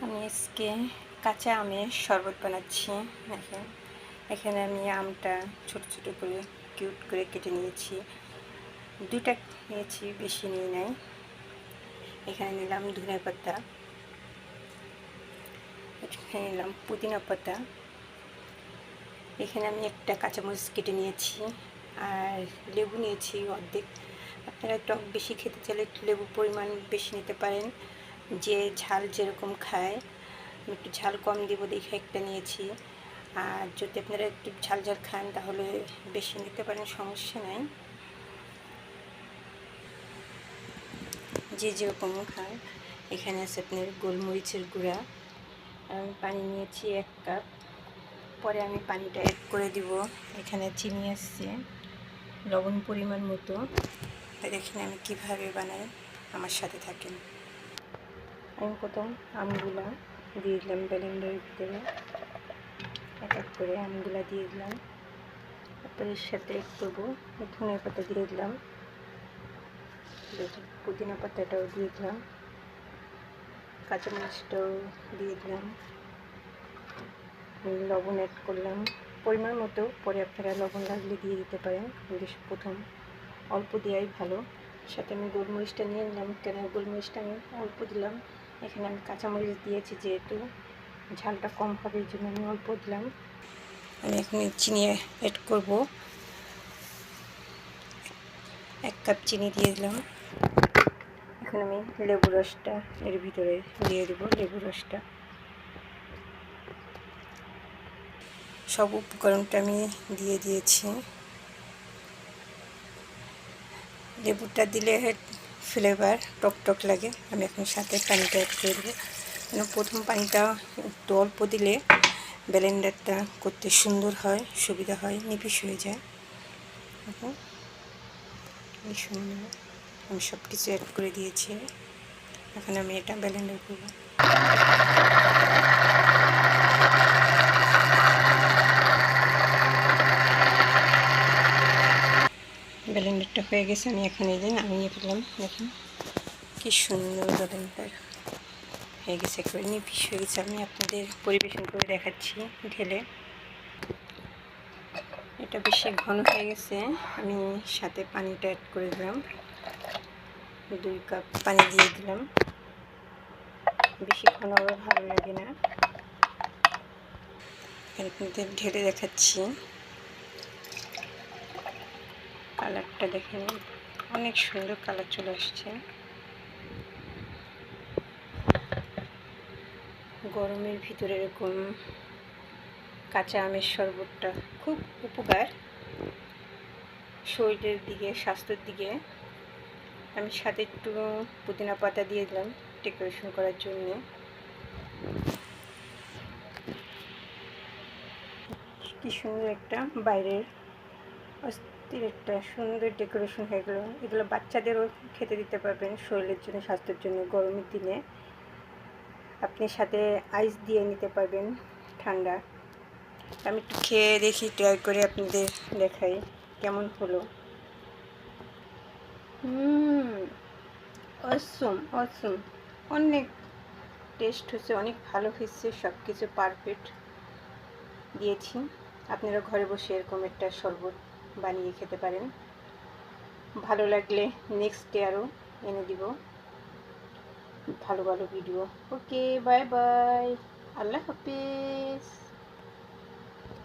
আমি আজকে কাঁচা আমের শরবত বানাচ্ছি। দেখেন, এখানে আমি আমটা ছোট ছোট করে কিউট করে কেটে নিয়েছি। দুটা নিয়েছি, বেশি নিয়ে নাই। এখানে নিলাম ধনিয়া পাতা, এখানে নিলাম পুদিনা পাতা, এখানে আমি একটা কাঁচামরিচ কেটে নিয়েছি, আর লেবু নিয়েছি অর্ধেক। আপনারা টক বেশি খেতে চাইলে একটু লেবুর পরিমাণ বেশি নিতে পারেন, যে ঝাল যেরকম খায়। আমি একটু ঝাল কম দেবো দেখে একটা নিয়েছি, আর যদি আপনারা একটু ঝাল ঝাল খান তাহলে বেশি নিতে পারেন, সমস্যা নাই, যে যেরকম খান। এখানে আছে আপনার গোলমরিচের গুঁড়া। আমি পানি নিয়েছি 1 কাপ। পরে আমি পানিটা অ্যাড করে দিব। এখানে চিনি আসছে, লবণ পরিমাণ মতো। দেখেন আমি কিভাবে বানাই, আমার সাথে থাকেন। আমি প্রথম আমগুলা দিয়ে দিলাম ব্লেন্ডারের ভিতরে, এক এক করে আমগুলা দিয়ে দিলাম। তারপরে এর সাথে অ্যাড করবো ধনিয়া পাতা দিয়ে দিলাম, পুদিনা পাতাটাও দিয়ে দিলাম, কাঁচামরিচটাও দিয়ে দিলাম, লবণ অ্যাড করলাম পরিমাণ মতো। পরে আপনারা লবণ লাগলে দিয়ে দিতে পারেন, কিন্তু প্রথম অল্প দেওয়াই ভালো। সাথে আমি গোলমরিচটা নিয়ে নিলাম, কেন গোলমরিচটা আমি অল্প দিলাম। এখানে আমি কাঁচামরিচ দিয়েছি, যেহেতু ঝালটা কম হবে এই জন্য আমি অল্প দিলাম। আমি এখন চিনি অ্যাড করব, 1 কাপ চিনি দিয়ে দিলাম। এখন আমি লেবু রসটা এর ভিতরে দিয়ে দেবো, লেবু রসটা। সব উপকরণটা আমি দিয়ে দিয়েছি। লেবুটা দিলে ফ্লেভার টক টক লাগে। আমি এখন সাথে পানিটা অ্যাড করে দেবো। প্রথম পানিটা একটু অল্প দিলে ব্লেন্ডারটা করতে সুন্দর হয়, সুবিধা হয়, নিপিস হয়ে যায়। এখন এই সুন্দর আমি সব কিছু অ্যাড করে দিয়েছি। এখন আমি এটা ব্লেন্ডার করব। ব্লেন্ডারটা হয়ে গেছে, আমি এখন এই যে নামিয়ে ফেললাম। দেখেন কি সুন্দর ব্লেন্ডার হয়ে গেছে, একবারে নিপিস হয়ে গেছে। আমি আপনাদের পরিবেশন করে দেখাচ্ছি ঢেলে। এটা বেশি ঘন হয়ে গেছে, আমি সাথে পানিটা অ্যাড করে দিলাম, 2 কাপ পানি দিয়ে দিলাম। বেশি ঘন আবার ভালো লাগে না। আপনাদের ঢেলে দেখাচ্ছি, কালারটা দেখেন অনেক সুন্দর কালার চলে আসছে। গরমের ভিতরে এরকম কাঁচা আমের শরবতটা খুব উপকার শরীরের দিকে, স্বাস্থ্যের দিকে। আমি সাথে একটু পুদিনা পাতা দিয়ে দিলাম ডেকোরেশন করার জন্য। কি সুন্দর একটা বাইরের অস্থির একটা সুন্দর ডেকোরেশন হয়ে গেল। এগুলো বাচ্চাদেরও খেতে দিতে পারবেন, শরীরের জন্য, স্বাস্থ্যের জন্য। গরমের দিনে আপনি সাথে আইস দিয়ে নিতে পারবেন ঠান্ডা। আমি একটু খেয়ে দেখি, ট্রাই করে আপনাদের দেখাই কেমন হলো। অসম অসম, অনেক টেস্ট হচ্ছে, অনেক ভালো হয়েছে, সব কিছু পারফেক্ট দিয়েছি। আপনারা ঘরে বসে এরকম একটা শরবত বানিয়ে খেতে পারেন। ভালো লাগলে নেক্সট ডে আরও এনে দিব ভালো ভালো ভিডিও। ওকে, বাই বাই, আল্লাহ হাফিজ।